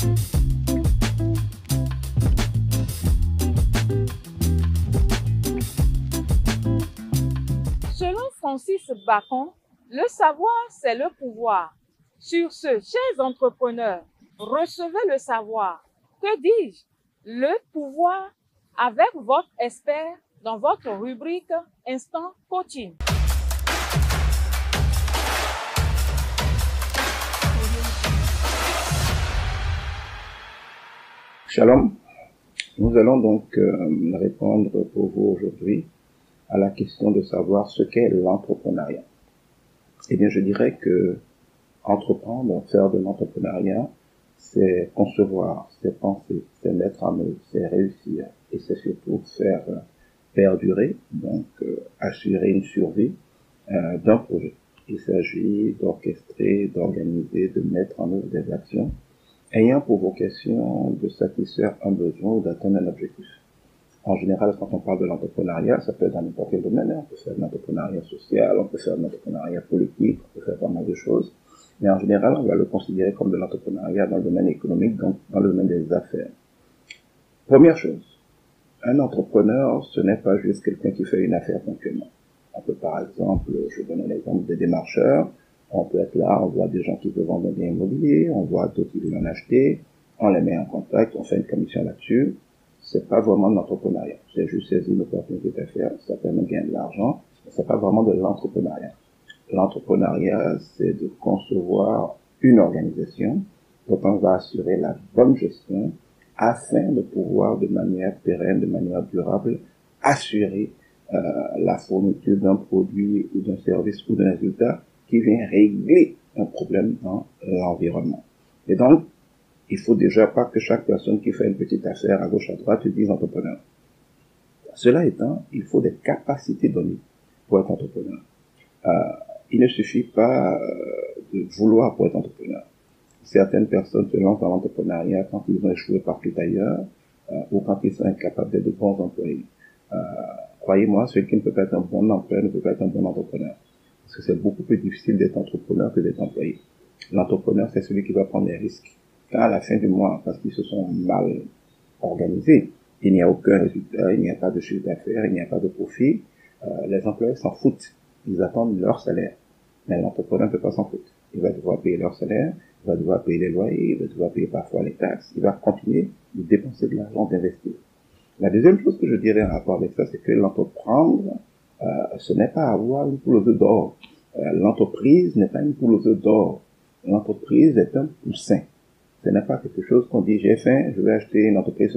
Selon Francis Bacon, le savoir, c'est le pouvoir. Sur ce, chers entrepreneurs, recevez le savoir. Que dis-je? Le pouvoir avec votre expert dans votre rubrique Instant Coaching. Shalom, nous allons donc répondre pour vous aujourd'hui à la question de savoir ce qu'est l'entrepreneuriat. Eh bien, je dirais que entreprendre, faire de l'entrepreneuriat, c'est concevoir, c'est penser, c'est mettre en œuvre, c'est réussir et c'est surtout faire perdurer, donc assurer une survie d'un projet. Il s'agit d'orchestrer, d'organiser, de mettre en œuvre des actions ayant pour vocation de satisfaire un besoin ou d'atteindre un objectif. En général, quand on parle de l'entrepreneuriat, ça peut être dans n'importe quel domaine. On peut faire de l'entrepreneuriat social, on peut faire de l'entrepreneuriat politique, on peut faire pas mal de choses. Mais en général, on va le considérer comme de l'entrepreneuriat dans le domaine économique, donc dans le domaine des affaires. Première chose, un entrepreneur, ce n'est pas juste quelqu'un qui fait une affaire ponctuellement. On peut par exemple, je donne un exemple des démarcheurs. On peut être là, on voit des gens qui veulent vendre un bien immobilier, on voit d'autres qui veulent en acheter, on les met en contact, on fait une commission là-dessus. C'est pas vraiment de l'entrepreneuriat. C'est juste saisir une opportunité d'affaires, ça permet de gagner de l'argent, mais c'est pas vraiment de l'entrepreneuriat. L'entrepreneuriat, c'est de concevoir une organisation dont on va assurer la bonne gestion afin de pouvoir de manière pérenne, de manière durable, assurer la fourniture d'un produit ou d'un service ou d'un résultat qui vient régler un problème dans l'environnement. Et donc, il faut déjà pas que chaque personne qui fait une petite affaire à gauche à droite dise entrepreneur. Cela étant, il faut des capacités données pour être entrepreneur. Il ne suffit pas de vouloir pour être entrepreneur. Certaines personnes se lancent dans l'entrepreneuriat quand ils ont échoué partout ailleurs ou quand ils sont incapables d'être de bons employés. Croyez-moi, celui qui ne peut pas être un bon employé ne peut pas être un bon entrepreneur. Parce que c'est beaucoup plus difficile d'être entrepreneur que d'être employé. L'entrepreneur, c'est celui qui va prendre des risques. Quand à la fin du mois, parce qu'ils se sont mal organisés, il n'y a aucun résultat, il n'y a pas de chiffre d'affaires, il n'y a pas de profit, les employés s'en foutent. Ils attendent leur salaire. Mais l'entrepreneur ne peut pas s'en foutre. Il va devoir payer leur salaire, il va devoir payer les loyers, il va devoir payer parfois les taxes, il va continuer de dépenser de l'argent, d'investir. La deuxième chose que je dirais en rapport avec ça, c'est que l'entreprendre, ce n'est pas avoir une poule aux œufs d'or. L'entreprise n'est pas une poule aux œufs d'or. L'entreprise est un poussin. Ce n'est pas quelque chose qu'on dit, j'ai faim, je vais acheter une entreprise